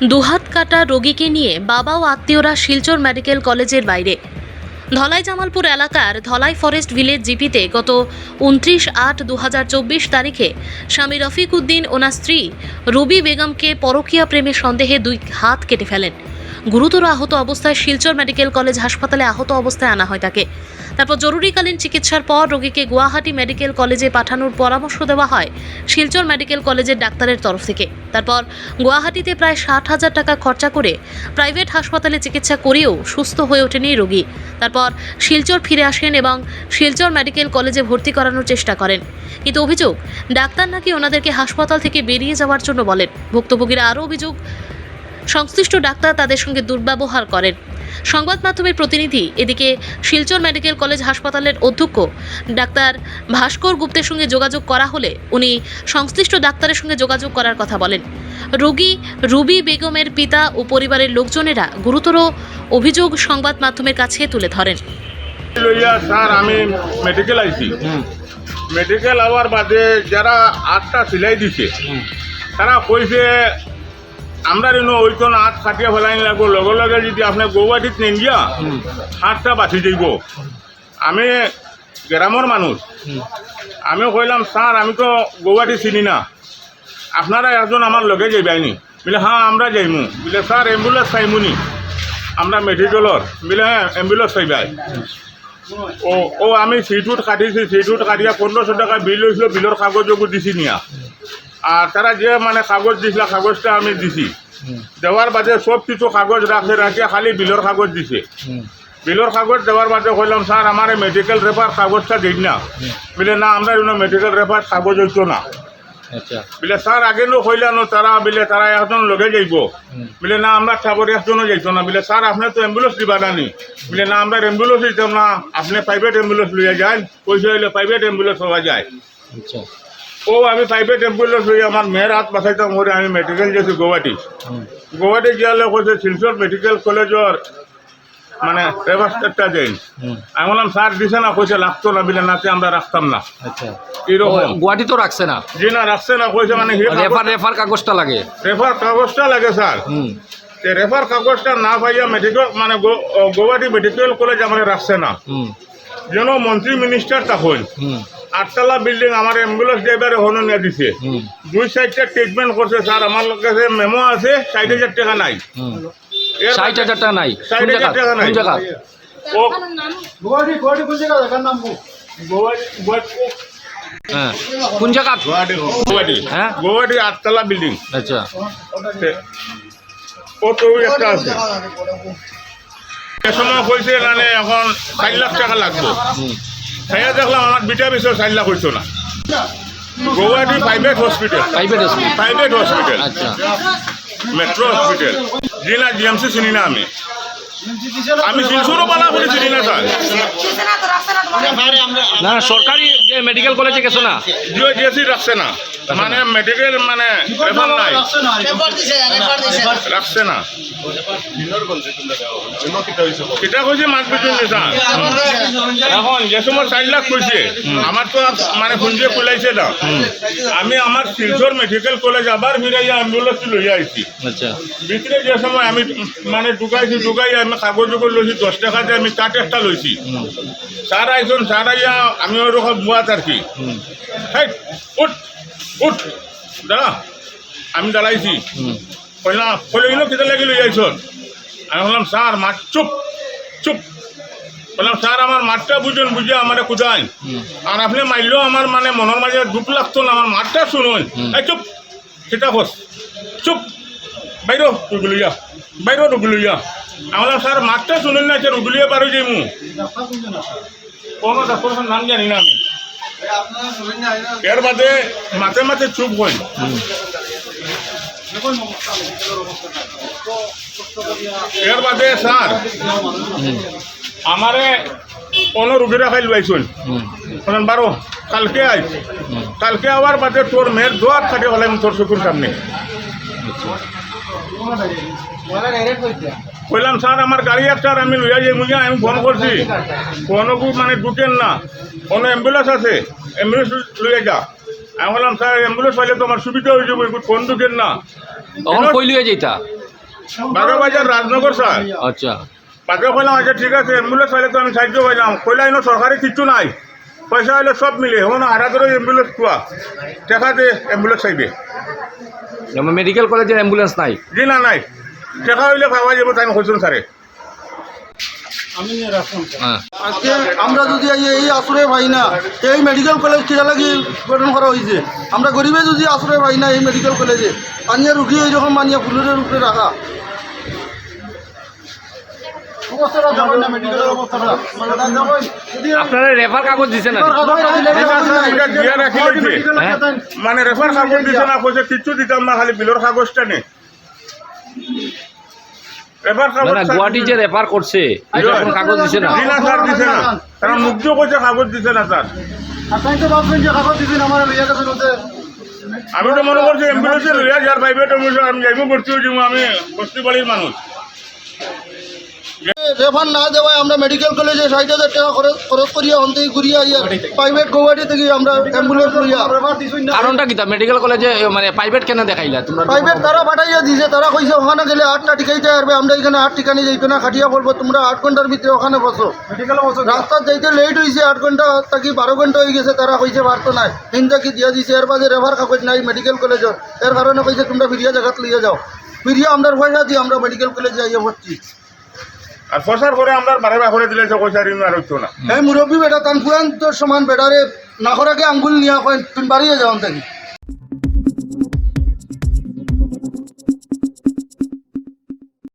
দুহাত কাটা রোগীকে নিয়ে বাবা ও আত্মীয়রা শিলচর মেডিকেল কলেজের বাইরে। ধলাই জামালপুর এলাকার ধলাই ফরেস্ট ভিলেজ জিপিতে গত 29/8/2024 তারিখে স্বামী রফিক উদ্দিন ওনার স্ত্রী রুবি বেগমকে পরকীয়া প্রেমের সন্দেহে 2 হাত কেটে ফেলেন। গুরুতর আহত অবস্থায় শিলচর মেডিকেল কলেজ হাসপাতালে আহত অবস্থায় আনা হয় তাকে। তারপর জরুরিকালীন চিকিৎসার পর রোগীকে গুয়াহাটি মেডিকেল কলেজে পাঠানোর পরামর্শ দেওয়া হয় শিলচর মেডিকেল কলেজের ডাক্তারের তরফ থেকে। তারপর গুয়াহাটিতে প্রায় 60,000 টাকা খরচা করে প্রাইভেট হাসপাতালে চিকিৎসা করেও সুস্থ হয়ে ওঠেনি রোগী। তারপর শিলচর ফিরে আসেন এবং শিলচর মেডিকেল কলেজে ভর্তি করানোর চেষ্টা করেন, কিন্তু অভিযোগ ডাক্তার নাকি ওনাদেরকে হাসপাতাল থেকে বেরিয়ে যাওয়ার জন্য বলেন। ভুক্তভোগীরা আরও অভিযোগ সংশ্লিষ্ট ডাক্তার তাদের সঙ্গে দুর্ব্যবহার করেন। সংবাদ মাধ্যমের প্রতিনিধি এদিকে শিলচর মেডিকেল কলেজ হাসপাতালের অধ্যক্ষ ডাক্তার ভাস্কর গুপ্তের সঙ্গে যোগাযোগ করা হলে উনি সংশ্লিষ্ট ডাক্তারের সঙ্গে যোগাযোগ করার কথা বলেন। রোগী রুবি বেগমের পিতা ও পরিবারের লোকজনেরা গুরুতর অভিযোগ সংবাদ মাধ্যমের কাছে তুলে ধরেন। স্যার আমি মেডিকেল আইছি, মেডিকেল আওয়ার বাদে যারা 8টা সিলাই দিছে তারা কইছে আমরা ওই তো 8 খাটিয়া ফেলাই লাগবো, লগে লগে যদি আপনার গৌহাটিত নেন গিয়া 8টা বাঁচি যাইব। আমি গ্রামের মানুষ, আমি কইলাম স্যার আমি তো গৌহাটি চিনি না, আপনারা একজন আমার লগে যাইবাইনি? বলে হ্যাঁ আমরা যাইমু। বলে স্যার অ্যাম্বুলেন্স চাইমুনি আমরা মেডিকেলর? বলে হ্যাঁ অ্যাম্বুলেন্স চাইবাই। ও আমি সিটুট কাটিছি, সিটুট কাটিয়া 1500 টাকা বিল হয়েছিল, বিলের কাগজও দিছি নিয়া। আর তারা যে মানে কাগজ দিছিল কাগজটা আমি দিছি, দেওয়ার বাদে সব কিছু কাগজ রাখিয়া খালি বিলের কাগজ দিছে। বিলের কাগজ দেওয়ার বাদে কইলাম স্যার আমার মেডিকেল রেফার কাগজটা দিন না। বলে না আমরা মেডিকেল রেফার কাগজ হইতো না। বলে স্যার আগে কইলানো তারা বলে তারা একজন লগে যাইব। বলে না আমরা খবর একজনও যাইতো না। বলে স্যার আপনি তো অ্যাম্বুলেন্স দিবা নানি? বলে না আমরা অ্যাম্বুলেন্স দিতাম না, আপনি প্রাইভেট অ্যাম্বুলেন্স লইয়া যান, পয়সা হইলে প্রাইভেট অ্যাম্বুলেন্স হওয়া যায়। আমি প্রাইভেট অ্যাম্বুলেন্স লইয়া আমার মেয়ের হাত বাঁচাইতাম করে আমি মেডিকেল গেছি গুয়াহাটি। গুয়াহাটি গিয়ালে কইছে শিলচর মেডিকেল কলেজের মানে রেফারেন্সটা দেন। আমি বললাম স্যার দিছে না? কইছে লাগতো না। বলে নাতে আমরা রাখতাম না। এরকম গুয়াহাটি তো রাখছে না? জি না রাখছে না, কইছে মানে রেফার কাগজটা লাগে। রেফার কাগজটা লাগে স্যার। রেফার কাগজটা না পাইয়া মেডিকেল মানে গুয়াহাটি মেডিকেল কলেজ আমার রাখছে না। যেন মন্ত্রী মিনিস্টার তখন 8তলা বিল্ডিং আমার অ্যাম্বুলেন্স ড্রাইভারে হনো নিয়ে দিছে। 2 সাইডটা ট্রিটমেন্ট করছে স্যার। আমার কাছে মেমো আছে 60,000 টাকা নাই। 60,000 টাকা নাই? 60,000 টাকা নাই। কোন জায়গা? গুয়াহাটি। হ্যাঁ গুয়াহাটি 8তলা বিল্ডিং। আচ্ছা ও তো একটা আছে। এ সময় কইছে মানে এখন 4 লাখ টাকা লাগবে। তাই দেখলাম আমার বিটা বিষয় 4 লাখ হইতো না। Guwahati private hospital. Private hospital. আচ্ছা মেট্রো হসপিটাল। জি না জিএমসি চিনি না আমি। আমি শিলচরও বানা করে চিনি না স্যার। না সরকারি যে মেডিকেল কলেজে গেছো না? জিও জিএসি রাখছে না, মানে মেডিকেল মানে রেফার নাই, রাখছে না। এটা কইছে মাছ বেতন স্যার। এখন যে সময় 4 লাখ কইছে আমার তো মানে ফোনজে কইলাইছে না। আমি আমার শিলচর মেডিকেল কলেজ আবার ফিরাইয়া অ্যাম্বুলেন্স লইয়া আইছি। আচ্ছা ভিতরে যে সময় আমি মানে ঢুকাই আমি কাগজ লইছি 10 টাকা দিয়ে আমি কাট একটা লইছি। স্যার আইসন, স্যার আইয়া আমি ওরকম বুয়াত আর কি উঠ উঠ দাঁড়া। আমি দাঁড়াইছি, কইলাম কইল কেটে লাগি লই আইসন। আমি বললাম স্যার মাঠ চুপ চুপ। বললাম স্যার আমার মাঠটা বুঝুন, বুঝে আমার কোথায় আর আপনি মারলেও আমার মানে মনের মাঝে দুঃখ লাগতো না। আমার মাঠটা শুনুন। এই চুপ সেটা হোস চুপ বাইর রুগুলিয়া বাইর রুগুলিয়া। আমি বললাম স্যার মাঠটা শুনুন না, রুগুলিয়া পারো যাইমু। কোনো ডাক্তারের নাম জানি না আমি। এর বাদে মাঝে মাঝে চুপ হই। এর বাদে স্যার আমারে কোনো রুগীরা খাই লুয়াইছুন বারো কালকে আইস। কালকে আবার বাদে তোর মেয়ের দোয়ার থাকে হলে তোর চকুর সামনে। কইলাম স্যার আমার গাড়ি একটা আমি লইয়া যাই মুঝে, আমি ফোন করছি কোনো মানে ঢুকেন না, কোনো অ্যাম্বুলেন্স আছে অ্যাম্বুলেন্স লইয়া যা। আমি বললাম স্যার অ্যাম্বুলেন্স পাইলে তো আমার সুবিধা হয়ে যাবে, ফোন ঢুকেন না। তখন কই লইয়া যাইতা? বাগাবাজার রাজনগর স্যার আচ্ছা তাকে কইলাম আচ্ছা ঠিক আছে অ্যাম্বুলেন্স হলে তো আমি সাহায্য পাইলাম কইলা এনে সরকারি কিচ্ছু নাই পয়সা হলে সব মিলে এখন হারা ধরে অ্যাম্বুলেন্স খোয়া টাকা দিয়ে অ্যাম্বুলেন্স চাইবে মেডিকেল কলেজের অ্যাম্বুলেন্স নাই জি না নাই টাকা হইলে পাওয়া যাবো তাই কইছেন স্যারে হ্যাঁ আজকে আমরা যদি এই আশ্রয় পাই না এই মেডিকেল কলেজ কিনা লাগি গঠন করা হয়েছে আমরা গরিবে যদি আশ্রয় পাই না এই মেডিকেল কলেজে পানিয়া রুগী এইরকম পানিয়া ফুলের উপরে রাখা অবস্থাটা যাবেন না মেডিকেলের অবস্থাটা আপনারা রেফার কাগজ দিছে না এটা দিয়া রাখি লইছে হ্যাঁ? মানে রেফার কাগজ দিছে না কইছে কিচ্ছু দিতাম না খালি বিলের কাগজটা নে রেফার না কাগজ না গুয়াহাটি যে রেফার করছে এটা কোনো কাগজ দিছে না জি না স্যার দিছে না তারা মুগ্ধ কইছে কাগজ দিছে না স্যার আপনার তো ভাবছেন যে কাগজ দিবেন আমার লইয়া গেছেন ওতে আমি তো মনে করছি অ্যাম্বুলেন্সে লইয়া যার প্রাইভেট অ্যাম্বুলেন্স আমি যাইব ভর্তি হয়ে যাবো আমি বস্তি বাড়ির মানুষ রেফার না দেওয়ায় আমরা মেডিকেল কলেজে 60,000 টাকা খরচ করিয়া হন থেকে ঘুরিয়া আইয়া প্রাইভেট গৌহাটি থেকে আমরা অ্যাম্বুলেন্স লইয়া কারণটা কি মেডিকেল কলেজে মানে প্রাইভেট কেন দেখাইলা তোমরা প্রাইভেট তারা পাঠাইয়া দিছে তারা কইছে ওখানে গেলে 8টা টিকাইতে পারবে আমরা এখানে 8 টিকানি যাইতো না খাটিয়া বলবো তোমরা 8 ঘন্টার ভিতরে ওখানে বসো রাস্তা যাইতে লেট হয়েছে 8 ঘন্টা থাকি 12 ঘন্টা হয়ে গেছে তারা কইছে পারতো না হিন্দা কি দিয়া দিছে এর বাদে রেফার কাগজ নাই মেডিকেল কলেজের এর কারণে কইছে তোমরা ফিরিয়া জায়গাত লইয়া যাও ফিরিয়া আমরা পয়সা দিয়ে আমরা মেডিকেল কলেজে যাইয়া ভর্তি আর প্রসার করে আমরা বারে করে দিলে সে পয়সা ঋণ আর হইতো না এই মুরব্বী বেটা তান পুরান তোর সমান বেটারে না করাকে আঙ্গুল নিয়া কয় তুমি বাড়িয়ে যাও থেকে